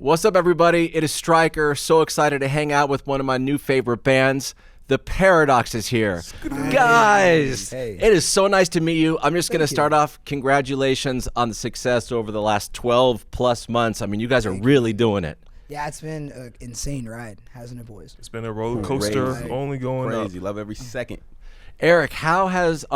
What's up, everybody? It is Stryker. So excited to hang out with one of my new favorite bands. The Paradox is here. Guys, it is so nice to meet you. I'm just going to start off. Congratulations on the success over the last 12 plus months. I mean, you guys are really doing it. Yeah, it's been an insane ride, hasn't it, boys? It's been a roller coaster, only going crazy. up. Love every second. Eric, I'm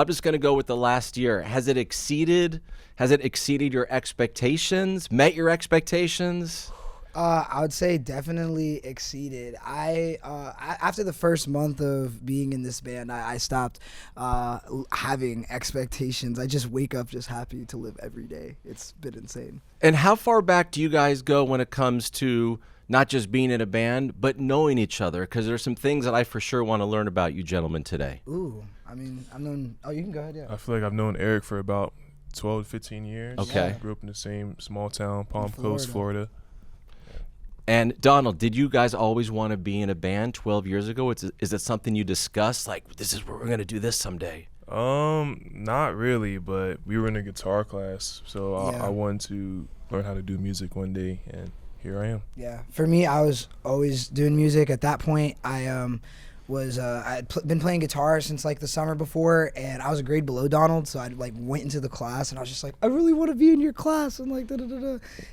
just going to go with the last year. Has it exceeded your expectations, met your expectations? I would say definitely exceeded. After the first month of being in this band, I stopped having expectations. I just wake up just happy to live every day. It's been insane. And how far back do you guys go when it comes to not just being in a band, but knowing each other? Because there's some things that I for sure want to learn about you gentlemen today. Ooh, I mean, I've known. Oh, you can go ahead. Yeah. I feel like I've known Eric for about 12 to 15 years. Okay. Grew up in the same small town, Palm Coast, Florida. And Donald, did you guys always want to be in a band 12 years ago? Is it something you discussed? Like, this is where we're going to do this someday? Not really, but we were in a guitar class, so I wanted to learn how to do music one day, and here I am. Yeah, for me, I was always doing music. At that point, I'd been playing guitar since like the summer before, and I was a grade below Donald, so I went into the class and I was just like, I really want to be in your class, and like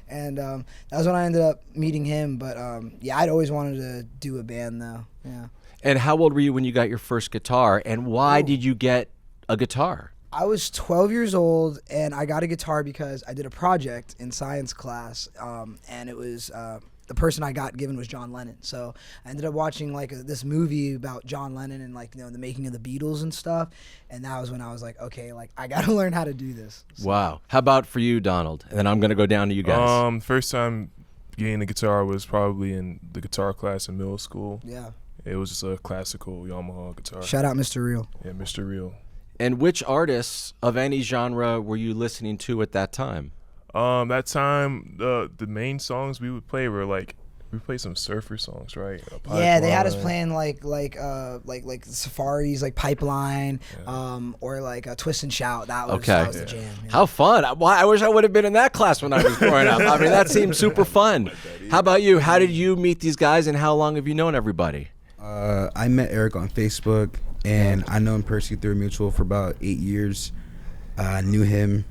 and that was when I ended up meeting him. But yeah, I'd always wanted to do a band though. Yeah. And how old were you when you got your first guitar, and why did you get a guitar? I was 12 years old, and I got a guitar because I did a project in science class, and it was the person I got given was John Lennon. So I ended up watching this movie about John Lennon and the making of the Beatles and stuff, and that was when I was like, okay, I got to learn how to do this. So. Wow. How about for you, Donald? And then I'm going to go down to you guys. First time getting the guitar was probably in the guitar class in middle school. Yeah. It was just a classical Yamaha guitar. Shout out Mr. Real. Yeah, Mr. Real. And which artists of any genre were you listening to at that time? That time, the main songs we would play were we played some surfer songs, right? Yeah, they had us playing like Safaris, like Pipeline, or like Twist and Shout. That was the jam. Yeah. How fun! I wish I would have been in that class when I was growing up. I mean, that seemed super fun. How about you? How did you meet these guys, and how long have you known everybody? I met Eric on Facebook, and I know him personally through a mutual for about 8 years. I knew him.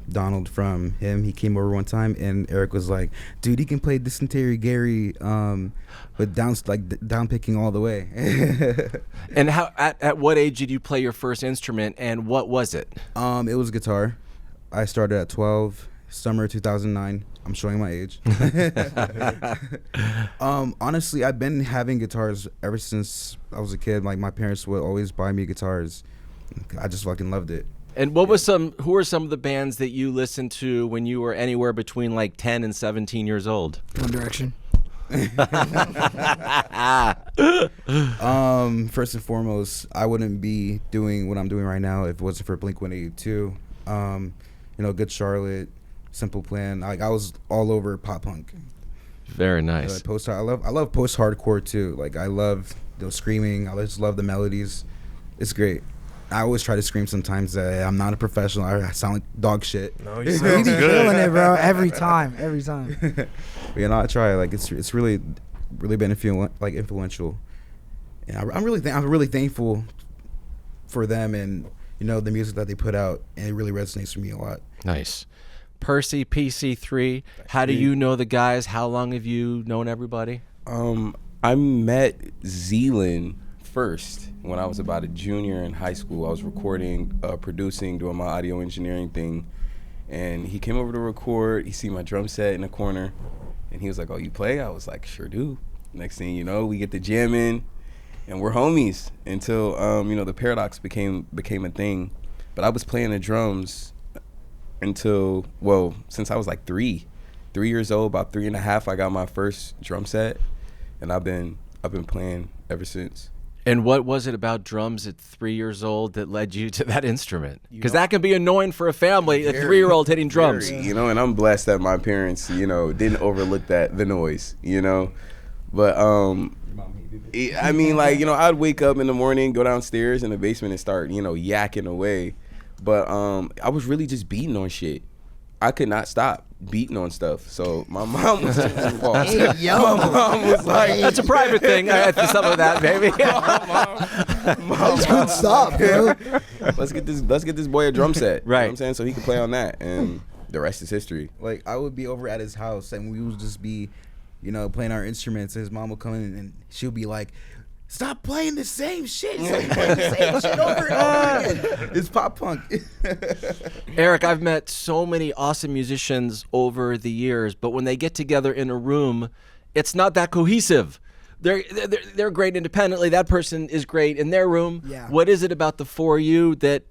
Donald from him. He came over one time, and Eric was like, dude, he can play Dysentery Gary, but down picking all the way. And how at what age did you play your first instrument, and what was it? It was guitar. I started at 12, summer 2009. I'm showing my age. Honestly, I've been having guitars ever since I was a kid. Like, my parents would always buy me guitars. I just fucking loved it. And who were some of the bands that you listened to when you were anywhere between 10 and 17 years old? One Direction. First and foremost, I wouldn't be doing what I'm doing right now if it wasn't for Blink-182. Good Charlotte, Simple Plan. I was all over pop punk. Very nice. I love post-hardcore too. I love the screaming. I just love the melodies. It's great. I always try to scream sometimes. I'm not a professional. I sound like dog shit. No, you sound good. Feeling it, bro. Every time. But I try. It's really been influential. And I'm really thankful for them and the music that they put out, and it really resonates with me a lot. Nice. Percy, PC3. How do you know the guys? How long have you known everybody? I met Zealand first when I was about a junior in high school. I was recording, producing, doing my audio engineering thing, and he came over to record. He seen my drum set in the corner, and he was like, "Oh, you play?" I was like, "Sure do." Next thing you know, we get to jamming, and we're homies until the Paradox became a thing. But I was playing the drums until since I was like 3 years old. About 3.5, I got my first drum set, and I've been playing ever since. And what was it about drums at 3 years old that led you to that instrument? Because that can be annoying for a family, a 3-year-old hitting drums. And I'm blessed that my parents, didn't overlook the noise, But, I'd wake up in the morning, go downstairs in the basement and start, yakking away. But I was really just beating on shit. I could not stop. beating on stuff. So my mom was involved. Hey, yo. My mom was like, That's a private thing. I had some of that, baby. That's good stuff, bro. let's get this boy a drum set. Right. You know what I'm saying? So he can play on that, and the rest is history. Like, I would be over at his house, and we would just be, playing our instruments. And his mom would come in, and she'll be like, "Stop playing the same shit. Stop playing the same shit over and over again." It's pop punk. Eric, I've met so many awesome musicians over the years, but when they get together in a room, it's not that cohesive. They're great independently. That person is great in their room. Yeah. What is it about the four of you that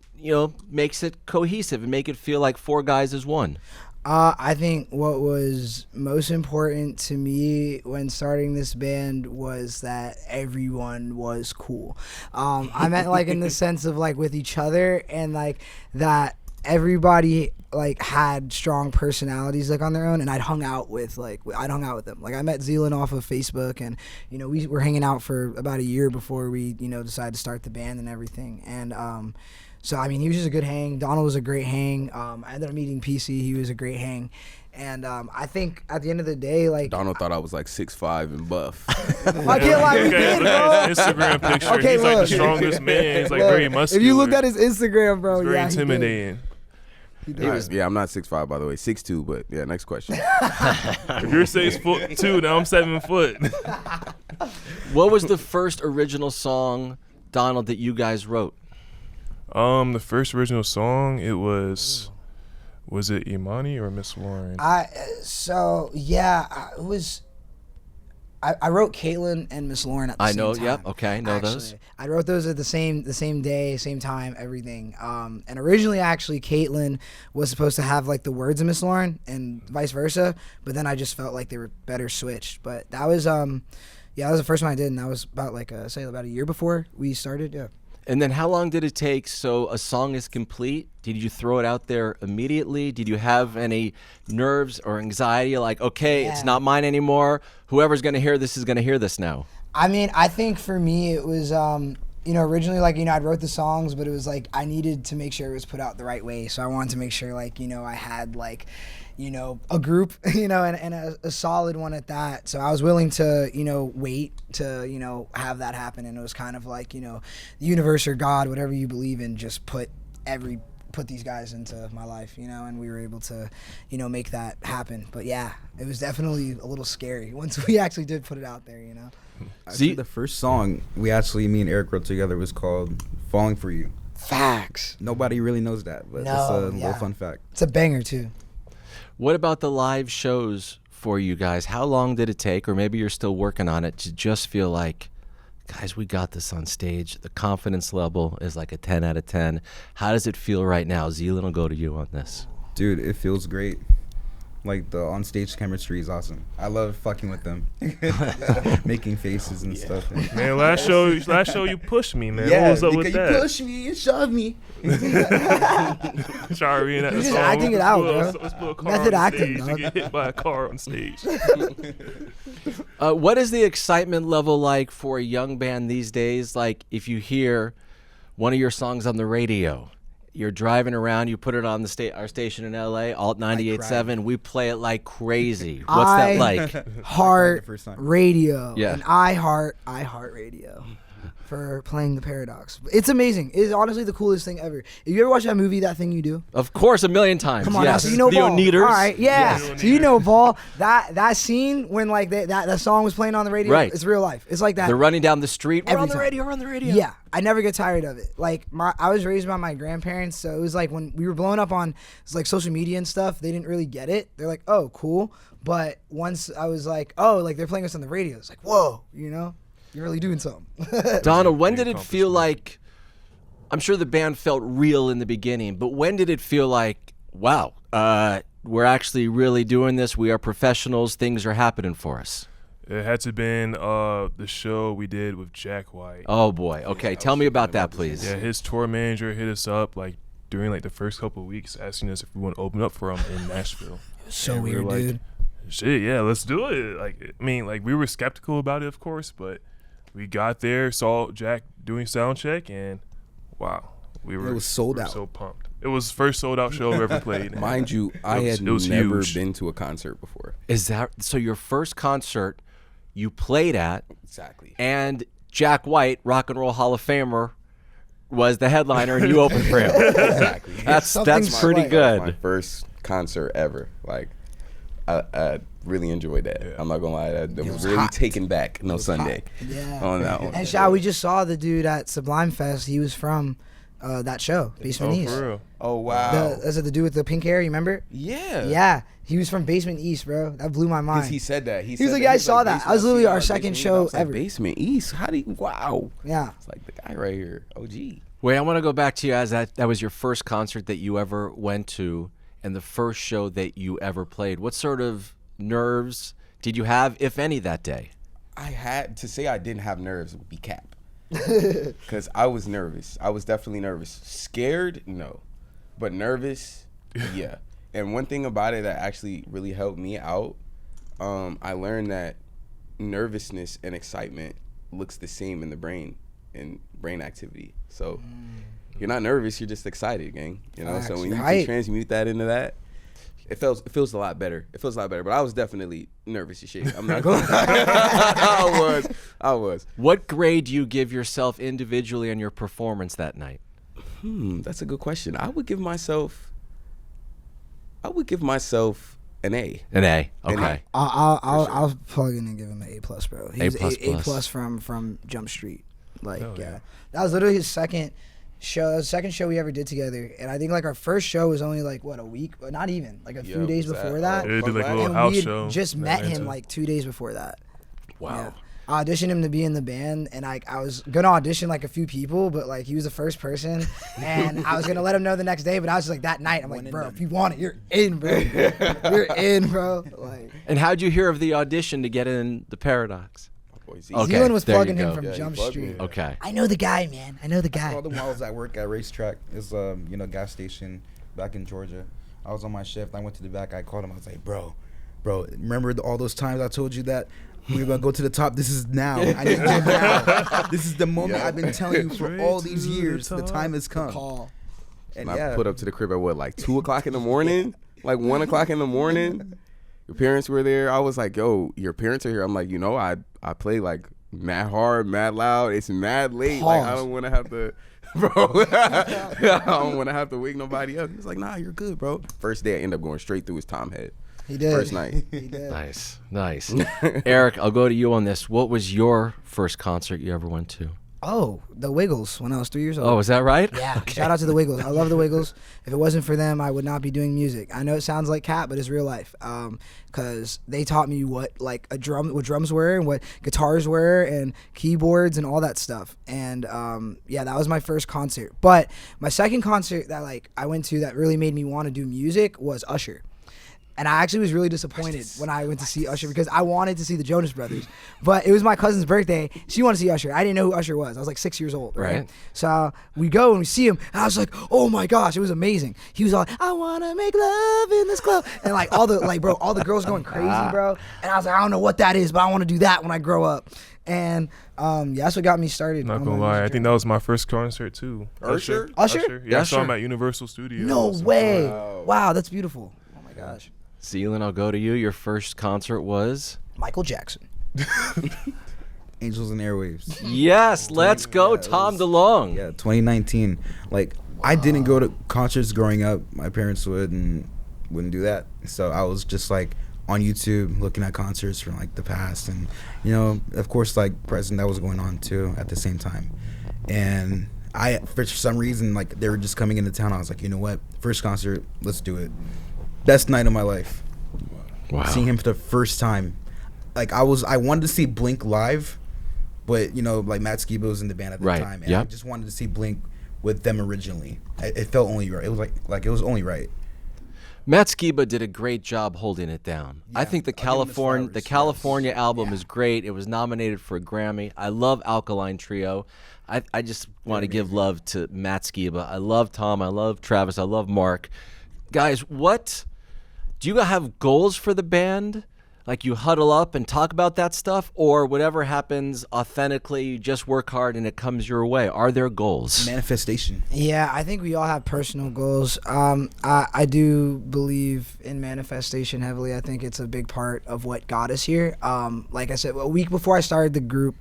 makes it cohesive and make it feel like four guys is one? I think what was most important to me when starting this band was that everyone was cool. I meant like in the sense of like with each other, and like that everybody like had strong personalities like on their own, and I'd hung out with them. Like I met Zealand off of Facebook, and we were hanging out for about a year before we decided to start the band and everything. And so I mean, he was just a good hang. Donald was a great hang. I ended up meeting PC. He was a great hang. And I think at the end of the day, like Donald thought I was like 6'5" and buff. I can't lie, we did, bro. Instagram picture. Okay, he's like look. the strongest man. He's like very muscular. If you looked at his Instagram, bro, it's very yeah, intimidating. He did. Yeah, I'm not 6'5", by the way, 6'2", but yeah, next question. If you're 6'2", now I'm 7 foot. What was the first original song, Donald, that you guys wrote? The first original song, it was it Imani or Miss Lauren? I wrote Caitlin and Miss Lauren at the same time. Yep. Okay, I know those. I wrote those at the same day, same time, everything. And originally, actually, Caitlin was supposed to have like the words of Miss Lauren and vice versa. But then I just felt like they were better switched. But that was that was the first one I did, and that was about about a year before we started. Yeah. And then how long did it take so a song is complete? Did you throw it out there immediately? Did you have any nerves or anxiety like, okay, it's not mine anymore. Whoever's going to hear this is going to hear this now? I mean, I think for me it was, originally like, I wrote the songs, but it was like I needed to make sure it was put out the right way. So I wanted to make sure like, I had like, a group, and a solid one at that. So I was willing to, wait to, have that happen. And it was kind of like, the universe or God, whatever you believe in, just put these guys into my life, and we were able to, make that happen. But yeah, it was definitely a little scary once we actually did put it out there, See, the first song me and Eric wrote together was called "Falling for You." Facts. Nobody really knows that, but it's a little fun fact. It's a banger too. What about the live shows for you guys? How long did it take, or maybe you're still working on it, to just feel like, guys, we got this on stage? The confidence level is like a 10 out of 10. How does it feel right now? Zealand will go to you on this. Dude, it feels great. Like, the on-stage chemistry is awesome. I love fucking with them. Making faces and stuff. Man, last show you pushed me, man. Yeah, what was up with you that? pushed me and shoved me. Try reading that You're just song. acting it out, bro. Let's put a car Method on acting, stage dog. and get hit by a car on stage. What is the excitement level like for a young band these days? Like, if you hear one of your songs on the radio, you're driving around, you put it on our station in LA, Alt 98.7, we play it like crazy. What's that like? Heart First time. radio. Yeah. And I heart radio for playing the Paradox. It's amazing. It's honestly the coolest thing ever. If you ever watch that movie, That Thing You Do? Of course, a million times. Come on, yes. now, so you know the Ball. Oneaters. All right, yeah. Yes. So you know Ball. That scene when like that song was playing on the radio, Right. it's real life. It's like that. They're running down the street. We're Every on the time. radio, we're on the radio. Yeah, I never get tired of it. Like I was raised by my grandparents, so it was like when we were blowing up on like social media and stuff, they didn't really get it. They're like, oh, cool. But once I was like, oh, like they're playing us on the radio, it's like, whoa, you're really doing something. Donna, when did it feel like, I'm sure the band felt real in the beginning, but when did it feel like, wow, we're actually really doing this, we are professionals, things are happening for us? It had to been the show we did with Jack White. Oh boy, okay, tell me about that, please. Yeah, his tour manager hit us up like during like the first couple of weeks, asking us if we want to open up for him in Nashville. So And we weird, were like, dude. Shit, yeah, let's do it. Like, I mean, like we were skeptical about it, of course, but we got there, saw Jack doing sound check, and wow, we were was sold out. so pumped. It was first sold out show I've ever played. Mind you, I had it was never huge. been to a concert before. Is that so? Your first concert you played at, Exactly. and Jack White, Rock and Roll Hall of Famer, was the headliner, and you opened for him. Exactly. That's pretty right. good. My first concert ever. Like, I really enjoyed that. Yeah. I'm not gonna lie, that was was really hot. taken back. No Sunday Yeah. on that one. And Shao, we just saw the dude at Sublime Fest. He was from that show, Basement East. For real. Oh wow. Is it the dude with the pink hair? You remember? Yeah. Yeah, he was from Basement East, bro. That blew my mind. Because he said that. He was said like, that. yeah, I saw that. Basement, I was literally seen our that second Basement East. show I was like, ever. Basement East. How do you? Wow. Yeah. It's like the guy right here. OG. Wait, I want to go back to you as that was your first concert that you ever went to, and the first show that you ever played. What sort of nerves did you have, if any, that day? I had to say I didn't have nerves would be cap. Because I was nervous. I was definitely nervous. Scared? No. But nervous? Yeah. And one thing about it that actually really helped me out, I learned that nervousness and excitement looks the same in the brain and brain activity. So you're not nervous, you're just excited, gang. You know, so when you can transmute that into that, it feels a lot better. It feels a lot better. But I was definitely nervous as shit. I'm not gonna lie. I was. What grade do you give yourself individually on your performance that night? That's a good question. I would give myself an A. An A. An Okay. A. I'll plug in and give him an A+ bro. He was A++. A+ from Jump Street. Like, Oh, yeah. that was literally his second show. That was the second show we ever did together, and I think like our first show was only like what, a week, but not even like a few days before that. Yeah, they did like a little And house we had show. just in met him Atlanta. like 2 days before that. Wow. Yeah. I auditioned him to be in the band, and I was gonna audition like a few people, but like he was the first person, and I was gonna let him know the next day, but I was just like that night, I'm like, bro, if you want it, you're in, bro. You're in, bro. Like, And how'd you hear of the audition to get in the Paradox? Okay. Zealand was there you plugging him go. from Yeah, he Jump plugged Street. me. Okay. I know the guy, man. I know the guy. All the while I was at work at Racetrack, is gas station back in Georgia. I was on my shift. I went to the back. I called him. I was like, bro, remember all those times I told you that we were gonna go to the top? This is now. I need to go now. This is the moment I've been telling you for all these years. The time has come. Call. And And I put up to the crib at what, like 2 o'clock in the morning? Like 1 o'clock in the morning? Your parents were there. I was like, yo, your parents are here. I'm like, I play like mad hard, mad loud. It's mad late. Like, I don't want to have to, bro. I don't want to have to wake nobody up. He was like, nah, you're good, bro. First day, I end up going straight through his Tom head. He did. First night. He did. Nice. Eric, I'll go to you on this. What was your first concert you ever went to? Oh, the Wiggles when I was 3 years old. Oh, is that right? Yeah. Okay. Shout out to the Wiggles. I love the Wiggles. If it wasn't for them, I would not be doing music. I know it sounds like cat, but it's real life. Cause they taught me what what drums were and what guitars were and keyboards and all that stuff. And yeah, that was my first concert. But my second concert that like I went to that really made me want to do music was Usher. And I actually was really disappointed when I went to see Usher because I wanted to see the Jonas Brothers. But it was my cousin's birthday. She wanted to see Usher. I didn't know who Usher was. I was like 6 years old, right? Right. So we go and we see him. And I was like, oh my gosh, it was amazing. He was all like, I want to make love in this club. And like all the girls going crazy, bro. And I was like, I don't know what that is, but I want to do that when I grow up. And yeah, that's what got me started. Not on gonna my lie, I music think that was my first concert too. Usher? Usher? Yeah, I saw him Usher. at Universal Studios. No way. Wow. Wow, that's beautiful. Oh my gosh. Zealand, I'll go to you. Your first concert was? Michael Jackson. Angels and Airwaves. Yes, let's go, Yeah, it Tom was- DeLonge. Yeah, 2019. Like, I didn't go to concerts growing up. My parents wouldn't do that. So I was just like on YouTube looking at concerts from like the past, and of course like present that was going on too at the same time. And I, for some reason, like they were just coming into town. I was like, you know what? First concert, let's do it. Best night of my life. Wow. Seeing him for the first time. Like I wanted to see Blink live, but like Matt Skiba was in the band at the Right, time, and yep. I just wanted to see Blink with them originally. It felt only right. It was like it was only right. Matt Skiba did a great job holding it down. I Yeah, think the I'll give him his flowers. California album Yeah. is great. It was nominated for a Grammy. I love Alkaline Trio. I just want to give love to Matt Skiba. I love Tom. I love Travis. I love Mark. Guys, what do you have goals for the band? Like you huddle up and talk about that stuff, or whatever happens authentically, you just work hard and it comes your way? Are there goals? Manifestation. Yeah, I think we all have personal goals. I do believe in manifestation heavily. I think it's a big part of what got us here. Like I said, a week before I started the group,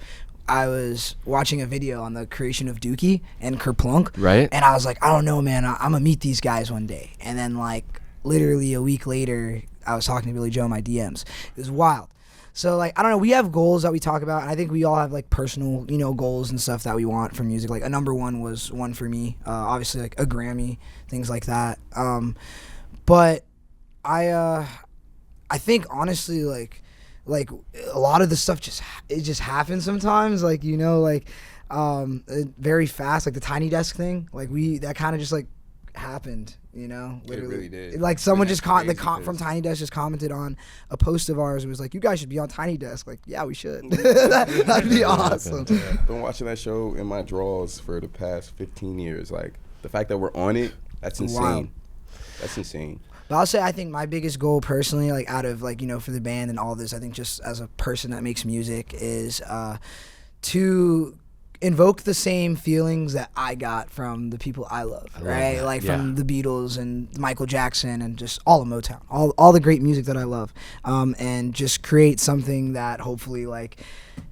I was watching a video on the creation of Dookie and Kerplunk. Right. And I was like, I don't know, man. I'm going to meet these guys one day. And then, like, literally a week later, I was talking to Billy Joe in my DMs. It was wild. So, like, I don't know. We have goals that we talk about. And I think we all have, like, personal, goals and stuff that we want from music. Like, a number one was one for me. Obviously, like, a Grammy, things like that. But I think, honestly, like a lot of the stuff just happens sometimes, very fast, like the Tiny Desk thing, that kind of just like happened, literally. It really did. Like someone And just from Tiny Desk just commented on a post of ours. It was like, you guys should be on Tiny Desk. Like, yeah, we should. That'd be awesome. Been watching that show in my drawers for the past 15 years. Like the fact that we're on it, that's insane. Wow. That's insane. But I'll say I think my biggest goal personally, like out of for the band and all this, I think just as a person that makes music is to invoke the same feelings that I got from the people I love, right? Like from the Beatles and Michael Jackson and just all of Motown, all the great music that I love, and just create something that hopefully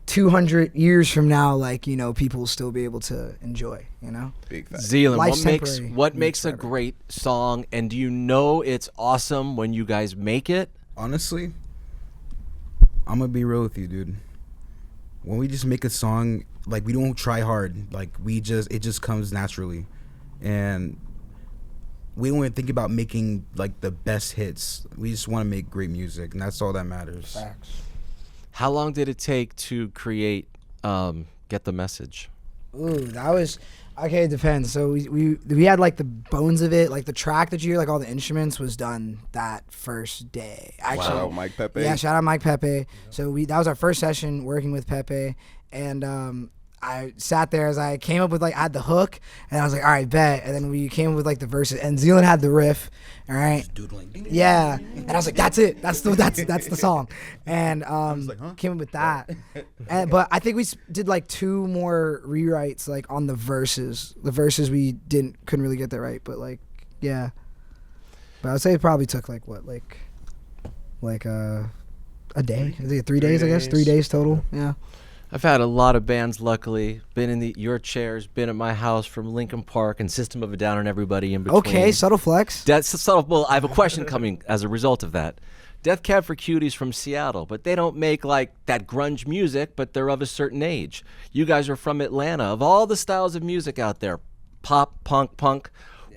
200 years from now, people will still be able to enjoy, Big fact. Zealand, what makes a great song, and do you know it's awesome when you guys make it? Honestly, I'm gonna be real with you, dude. When we just make a song, we don't try hard. It just comes naturally, and we don't even think about making the best hits. We just want to make great music, and that's all that matters. Facts. How long did it take to create Get the Message? Ooh, that was okay. It depends. So we had the bones of it, the track that you hear, all the instruments was done that first day. Actually, Shout out Mike Pepe. Yeah, shout out Mike Pepe. So that was our first session working with Pepe, and I sat there as I came up with I had the hook, and I was like, all right, bet. And then we came up with the verses, and Zealand had the riff, all right. Just doodling. Yeah, and I was like, that's it. That's the song, and came up with that. But I think we did 2 more rewrites on the verses. The verses we couldn't really get that right, but yeah. But I'd say it probably took a day. I think 3 days, I guess. 3 days total. Yeah. I've had a lot of bands, luckily. Been in your chairs, been at my house from Linkin Park and System of a Down and everybody in between. Okay, subtle flex. That's subtle. Well, I have a question coming as a result of that. Death Cab for Cuties from Seattle, but they don't make that grunge music, but they're of a certain age. You guys are from Atlanta. Of all the styles of music out there, pop, punk,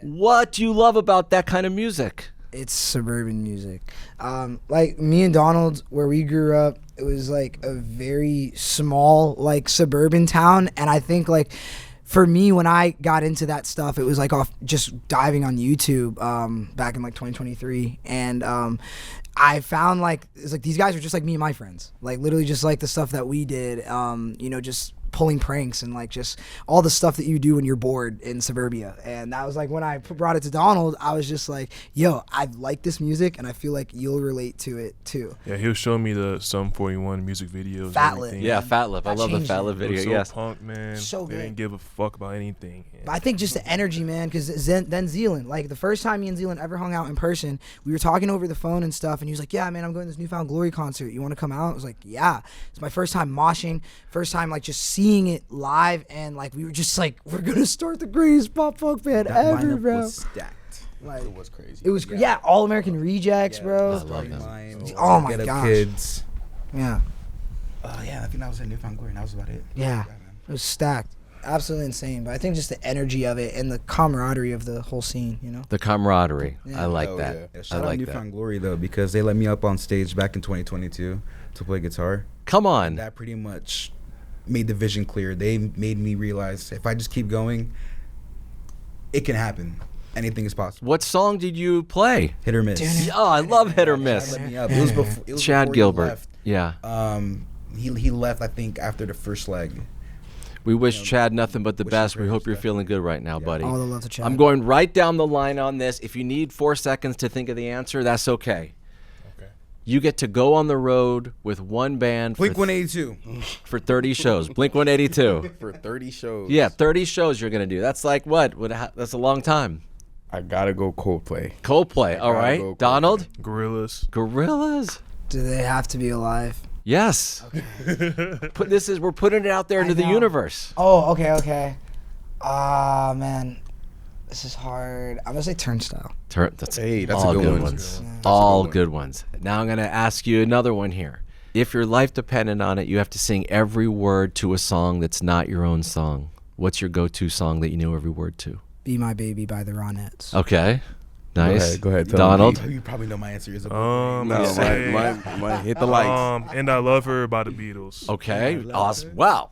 what do you love about that kind of music? It's suburban music. Me and Donald, where we grew up, it was a very small suburban town, and I think for me, when I got into that stuff, it was off just diving on YouTube back in 2023, and I found it's these guys are just like me and my friends, literally just the stuff that we did, just pulling pranks and just all the stuff that you do when you're bored in suburbia. And that was when I brought it to Donald, I was just yo, I like this music and I feel you'll relate to it too. Yeah, he'll show me the Sum 41 music videos. Fat Lip. Yeah, Fat Lip. I love the Fat Lip video. So yes. punk, man. So they good. didn't give a fuck about anything. But I think just the energy, man, because then Zealand, the first time me and Zealand ever hung out in person, we were talking over the phone and stuff, and he was like, yeah, man, I'm going to this Newfound Glory concert. You want to come out? I was like, yeah. It's my first time moshing, first time just seeing it live, and we were just we're going to start the greatest pop punk band That ever, lineup bro. was stacked. It was crazy. It was, All American Rejects, bro. I love them. Oh my Get Up gosh. Kids. Yeah. Yeah, I think that was a Newfound Glory, and that was about it. Yeah. It was stacked. Absolutely insane. But I think just the energy of it and the camaraderie of the whole scene, The camaraderie. Yeah. I like Hell that. yeah. Yeah, I shout out like Newfound that. Glory though, because they let me up on stage back in 2022 to play guitar. Come on. That pretty much made the vision clear. They made me realize if I just keep going, it can happen. Anything is possible. What song did you play? Hit or miss. Oh, I love Hit or Chad Miss. let me up. It was before. It was Chad before he Gilbert. left. Yeah. He left, I think, after the first leg. We wish Chad nothing but the best. We hope you're feeling good right now, buddy. All the love to Chad. I'm going right down the line on this. If you need 4 seconds to think of the answer, that's okay. Okay. You get to go on the road with one band Blink 182 for 30 shows. Blink 182 for 30 shows. Yeah, 30 shows you're gonna do. That's like what? That's a long time. I gotta go Coldplay. Coldplay. All right, go Coldplay. Donald. Gorillas. Gorillas. Do they have to be alive? Yes. Okay. We're putting it out there into the universe. Oh, okay. Man, this is hard. I'm gonna say Turnstile. That's That's all a good one. ones. Yeah. All good ones. Now I'm gonna ask you another one here. If your life depended on it, you have to sing every word to a song that's not your own song. What's your go-to song that you know every word to? Be My Baby by the Ronettes. Okay. Nice. Go ahead. Donald. You probably know my answer. Is No, my hit the lights. And I Love Her by the Beatles. Okay. Awesome. Wow.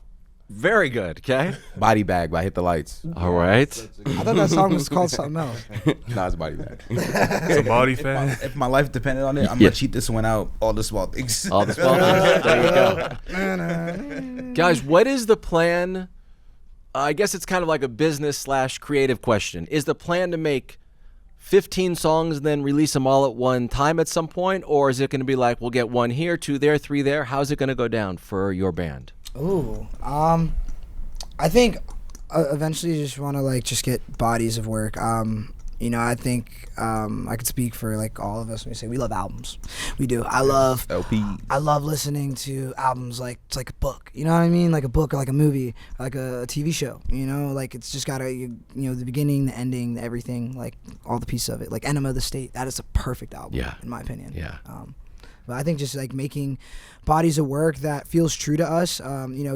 Very good. Okay. Body Bag by Hit the Lights. All right. I thought that song was called something else. Nah, it's Body Bag. It's a body fan. If my life depended on it, I'm gonna cheat this one out. All the small things. All the small things. There you go. Guys, what is the plan? I guess it's kind of like a business/creative question. Is the plan to make 15 songs and then release them all at one time at some point? Or is it going to be like, we'll get 1 here, 2 there, 3 there? How's it going to go down for your band? Ooh, I think eventually you just want to like just get bodies of work. I think I could speak for like all of us when we say we love albums. We do. I love listening to albums like it's like a book. You know what I mean? Like a book or like a movie, like a TV show. Like it's just got the beginning, the ending, the everything, like all the pieces of it. Like Enema of the State, that is a perfect album, in my opinion. Yeah. But I think just like making bodies of work that feels true to us,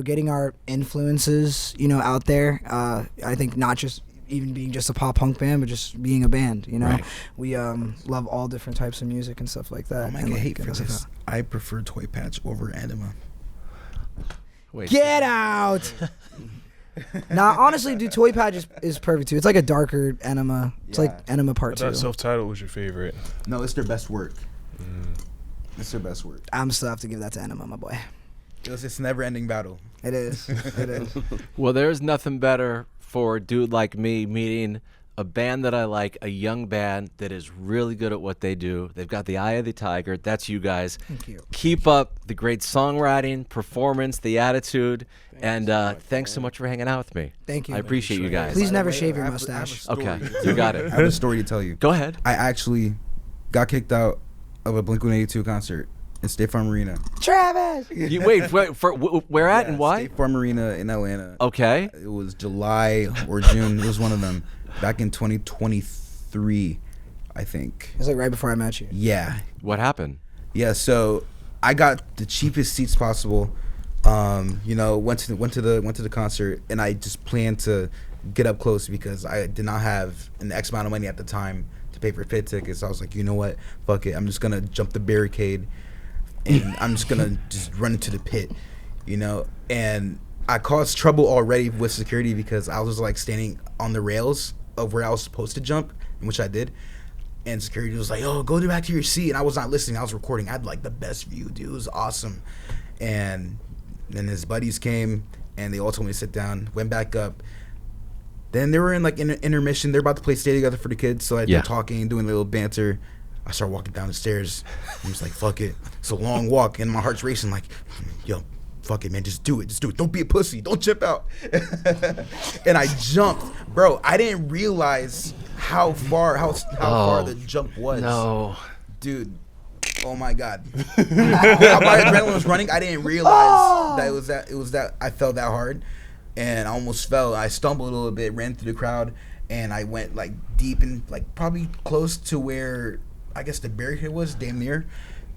getting our influences, out there. I think not just even being just a pop punk band, but just being a band, Right. We love all different types of music and stuff like that. I might get hate for this. I prefer Toy Patch over Anima. Wait. Get out! Nah, honestly, dude, Toy Patch is perfect too. It's like a darker Enema. It's like Enema Part 2. I thought Self-Titled was your favorite. No, it's their best work. It's their best work. I'm still have to give that to Enema, my boy. It's a never-ending battle. It is. It is. Well, there's nothing better for a dude like me meeting a band that I like, a young band that is really good at what they do. They've got the eye of the tiger. That's you guys. Thank you. Keep up the great songwriting, performance, the attitude, and thanks so much for hanging out with me. Thank you. I appreciate you guys. Please never shave your mustache. Okay, you got I it. have a story to tell you. Go ahead. I actually got kicked out of a Blink 182 concert in State Farm Arena. Travis! Where at and why? State Farm Arena in Atlanta. Okay. It was July or June. It was one of them. Back in 2023, I think. It was like right before I met you. Yeah. What happened? Yeah, so I got the cheapest seats possible. Went to the concert, and I just planned to get up close because I did not have an X amount of money at the time to pay for pit tickets. I was like, you know what? Fuck it. I'm just gonna jump the barricade, and I'm just gonna just run into the pit, And I caused trouble already with security because I was like standing on the rails of where I was supposed to jump, which I did. And security was like, "Oh, go back to your seat." And I was not listening. I was recording. I had like the best view, dude. It was awesome. And then his buddies came, and they all told me to sit down. Went back up. Then they were in like intermission. They're about to play Stay Together for the kids. So they're talking, doing a little banter. I started walking down the stairs. I was like, "Fuck it." It's a long walk, and my heart's racing. Like, yo, fuck it, man. Just do it. Just do it. Don't be a pussy. Don't chip out. And I jumped, bro. I didn't realize how far the jump was. No. Dude. Oh my God. How my adrenaline was running. I didn't realize that it was that I felt that hard, and I almost fell. I stumbled a little bit, ran through the crowd, and I went like deep in, like probably close to where I guess the barricade was, damn near.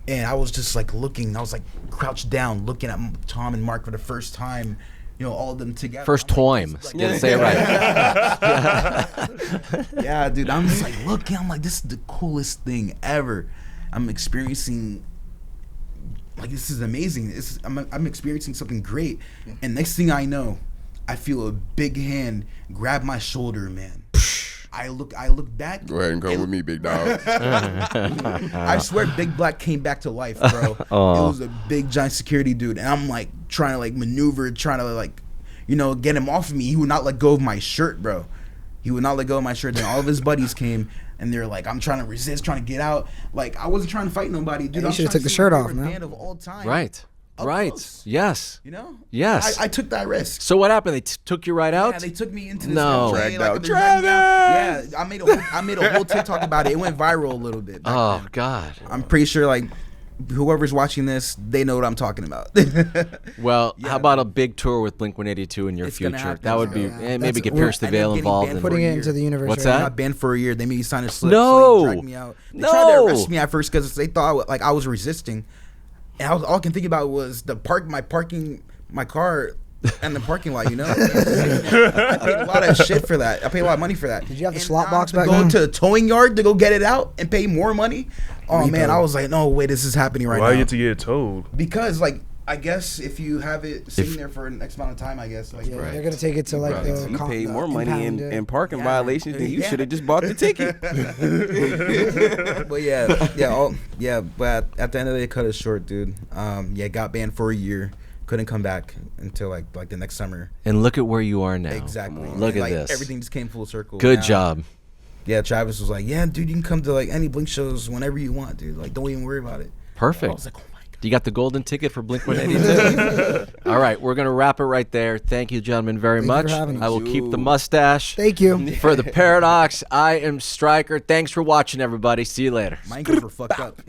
And I was just like looking. I was like crouched down, looking at Tom and Mark for the first time. All of them together. First time. Like, say it right. Yeah, dude. I'm just like looking. I'm like, this is the coolest thing ever. I'm experiencing, like, this is amazing. I'm experiencing something great. And next thing I know, I feel a big hand grab my shoulder, man. I look back. Go ahead and come with me, big dog. I swear Big Black came back to life, bro. It was a big giant security dude, and I'm like trying to like maneuver, trying to like, get him off of me. He would not let go of my shirt, bro. He would not let go of my shirt. Then all of his buddies came. and they're like, I'm trying to resist, trying to get out. Like, I wasn't trying to fight nobody, dude. You I should have was took the trying shirt to see my off, favorite man. band of all time. Right. Up Right. close. Yes. You know? Yes. I took that risk. So what happened? They took you right out? Yeah, they took me into this No. train, Dragged out. they're dragging me out. Yeah, I made a whole TikTok about it. It went viral a little bit. Oh, God. I'm pretty sure like whoever's watching this, they know what I'm talking about. Well, Yeah, how about a big tour with Blink-182 in your It's gonna future? happen. That would be, Yeah. maybe That's- get we're- Pierce the I ended Veil up getting involved banned in for Putting a it year. into the universe. What's right that? I got banned for a year. They made me sign a slip. No. So they dragged me out. They tried to No. arrest me at first because they thought like I was resisting, and all I can think about was my car in the parking lot. You know, I paid a lot of shit for that. I paid a lot of money for that. Did you have the And slot now box to back go then? to the towing yard to go get it out and pay more money? Oh Repo. man, I was like, no way, this is happening right Why now. you get to get it towed? Because like I guess if you have it sitting there for an X amount of time, I guess like Yeah, they're gonna take it to like the. You paid more money impound in it. parking Yeah. violations than you Yeah. should have just bought the ticket. But but at the end of the day, cut it short, dude. Got banned for a year. Couldn't come back until like the next summer. And look at where you are now. Exactly. Look And, at like, this. Everything just came full circle. Good Now, job. Yeah, Travis was like, yeah, dude, you can come to like any Blink shows whenever you want, dude. Like, don't even worry about it. I Perfect. was like, oh my god. You got the golden ticket for Blink-182? All right, we're going to wrap it right there. Thank you, gentlemen, very Thank you for much. having us. I will keep the mustache. Thank you. For the Paradox, I am Stryker. Thanks for watching, everybody. See you later. My ankles were fucked up.